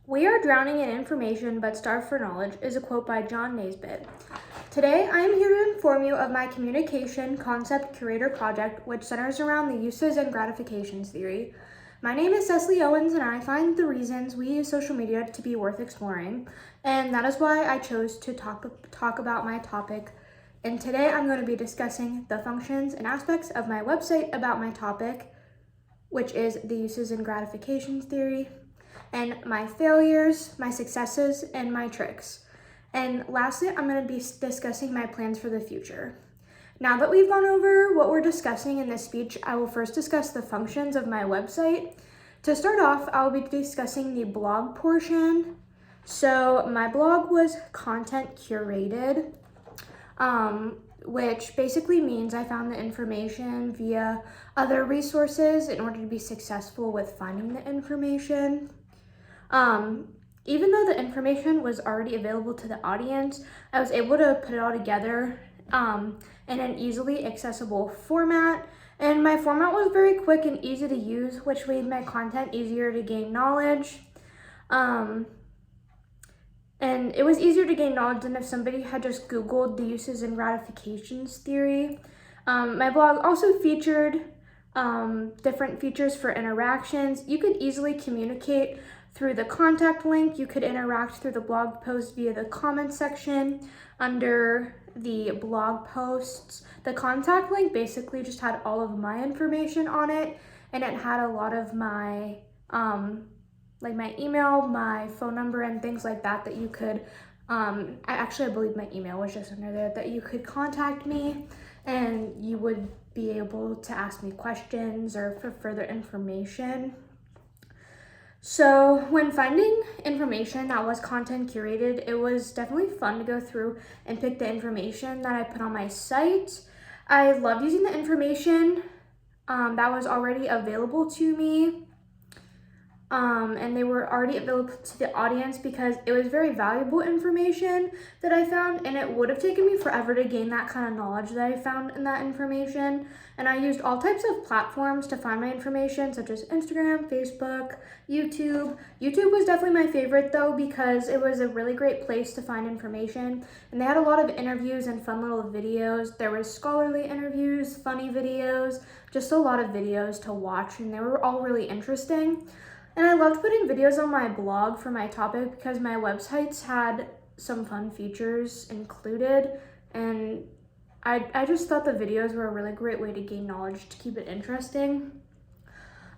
"We are drowning in information but starved for knowledge" is a quote by John Naisbitt. Today, I am here to inform you of my communication concept curator project, which centers around the uses and gratifications theory. My name is Cecily Owens, and I find the reasons we use social media to be worth exploring, and that is why I chose to talk about my topic. And today, I'm going to be discussing the functions and aspects of my website about my topic, which is the uses and gratifications theory, and my failures, my successes, and my tricks. And lastly, I'm going to be discussing my plans for the future. Now that we've gone over what we're discussing in this speech, I will first discuss the functions of my website. To start off, I'll be discussing the blog portion. So my blog was content curated, which basically means I found the information via other resources in order to be successful with finding the information. Even though the information was already available to the audience, I was able to put it all together in an easily accessible format. And my format was very quick and easy to use, which made my content easier to gain knowledge. And it was easier to gain knowledge than if somebody had just Googled the uses and gratifications theory. My blog also featured different features for interactions. You could easily communicate through the contact link. You could interact through the blog post via the comment section under the blog posts. The contact link basically just had all of my information on it, and it had a lot of my like my email, my phone number, and things like that that you could I believe my email was just under there, that you could contact me and you would be able to ask me questions or for further information. So when finding information that was content curated, it was definitely fun to go through and pick the information that I put on my site. I loved using the information that was already available to me. And they were already available to the audience because it was very valuable information that I found, and it would have taken me forever to gain that kind of knowledge that I found in that information. And I used all types of platforms to find my information, such as Instagram, Facebook, YouTube. YouTube was definitely my favorite though, because it was a really great place to find information, and they had a lot of interviews and fun little videos. There was scholarly interviews, funny videos, just a lot of videos to watch, and they were all really interesting. And I loved putting videos on my blog for my topic because my websites had some fun features included, and I just thought the videos were a really great way to gain knowledge to keep it interesting.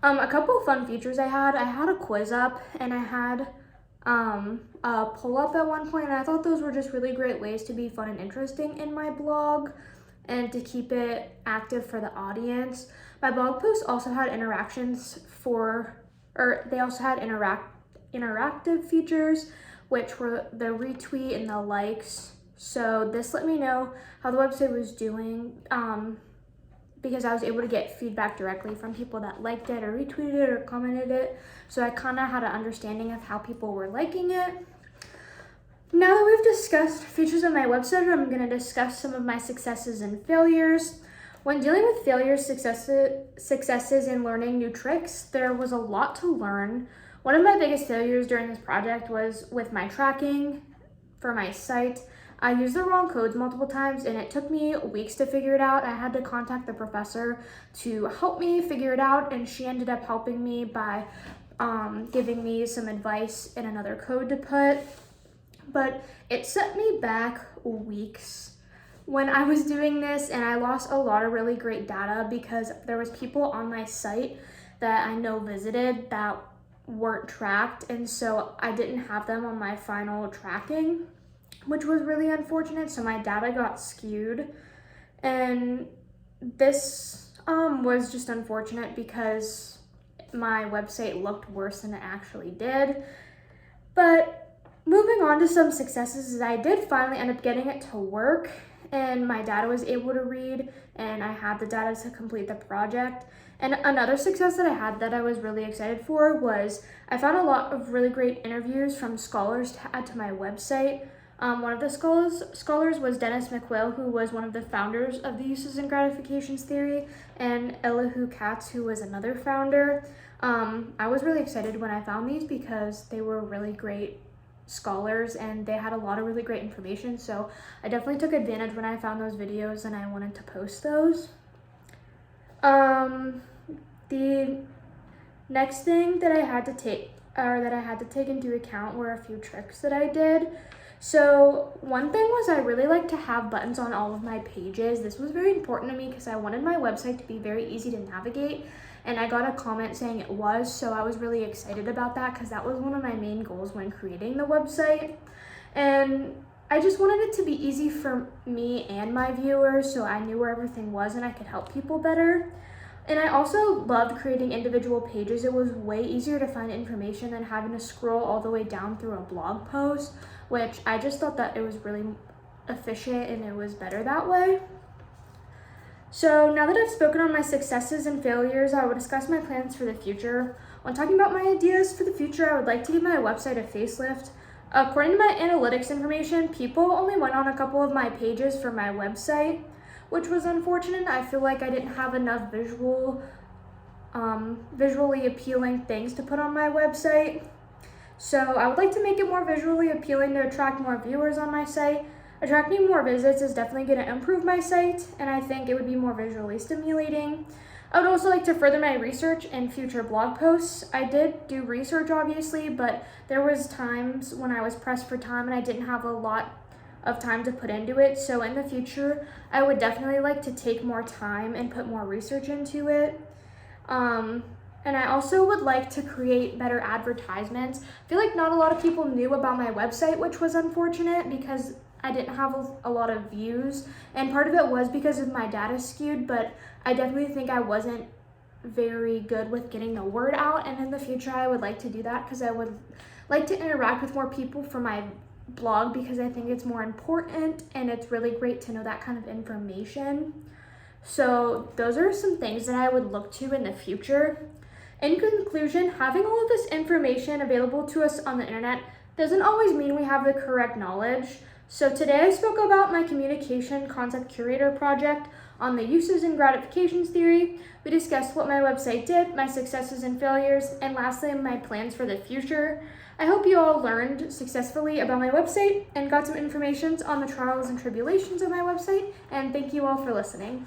A couple of fun features I had a quiz up, and I had a pull up at one point, and I thought those were just really great ways to be fun and interesting in my blog and to keep it active for the audience. My blog posts also had they also had interactive features, which were the retweet and the likes. So this let me know how the website was doing because I was able to get feedback directly from people that liked it or retweeted it or commented it. So I kind of had an understanding of how people were liking it. Now that we've discussed features of my website, I'm going to discuss some of my successes and failures. When dealing with failures, successes, and learning new tricks, there was a lot to learn. One of my biggest failures during this project was with my tracking for my site. I used the wrong codes multiple times, and it took me weeks to figure it out. I had to contact the professor to help me figure it out, and she ended up helping me by giving me some advice and another code to put. But it set me back weeks when I was doing this, and I lost a lot of really great data because there was people on my site that I know visited that weren't tracked, and so I didn't have them on my final tracking, which was really unfortunate. So my data got skewed, and this was just unfortunate because my website looked worse than it actually did. But moving on to some successes, is I did finally end up getting it to work, and my data was able to read, and I had the data to complete the project. And another success that I had that I was really excited for was I found a lot of really great interviews from scholars to add to my website. One of the scholars was Dennis McQuail, who was one of the founders of the uses and gratifications theory, and Elihu Katz, who was another founder. I was really excited when I found these because they were really great scholars and they had a lot of really great information. So I definitely took advantage when I found those videos and I wanted to post those. The next thing that I had to take into account were a few tricks that I did. So one thing was I really like to have buttons on all of my pages. This was very important to me because I wanted my website to be very easy to navigate, and I got a comment saying it was, so I was really excited about that because that was one of my main goals when creating the website. And I just wanted it to be easy for me and my viewers so I knew where everything was and I could help people better. And I also loved creating individual pages. It was way easier to find information than having to scroll all the way down through a blog post, which I just thought that it was really efficient and it was better that way. So now that I've spoken on my successes and failures, I will discuss my plans for the future. When talking about my ideas for the future, I would like to give my website a facelift. According to my analytics information, people only went on a couple of my pages for my website, which was unfortunate. I feel like I didn't have enough visually appealing things to put on my website. So I would like to make it more visually appealing to attract more viewers on my site. Attracting more visits is definitely going to improve my site, and I think it would be more visually stimulating. I would also like to further my research and future blog posts. I did do research, obviously, but there was times when I was pressed for time and I didn't have a lot of time to put into it. So in the future, I would definitely like to take more time and put more research into it. And I also would like to create better advertisements. I feel like not a lot of people knew about my website, which was unfortunate because I didn't have a lot of views. And part of it was because of my data skewed, but I definitely think I wasn't very good with getting the word out. And in the future, I would like to do that because I would like to interact with more people for my blog because I think it's more important and it's really great to know that kind of information. So those are some things that I would look to in the future. In conclusion, having all of this information available to us on the internet doesn't always mean we have the correct knowledge. So today I spoke about my communication concept curator project on the uses and gratifications theory. We discussed what my website did, my successes and failures, and lastly, my plans for the future. I hope you all learned successfully about my website and got some information on the trials and tribulations of my website, and thank you all for listening.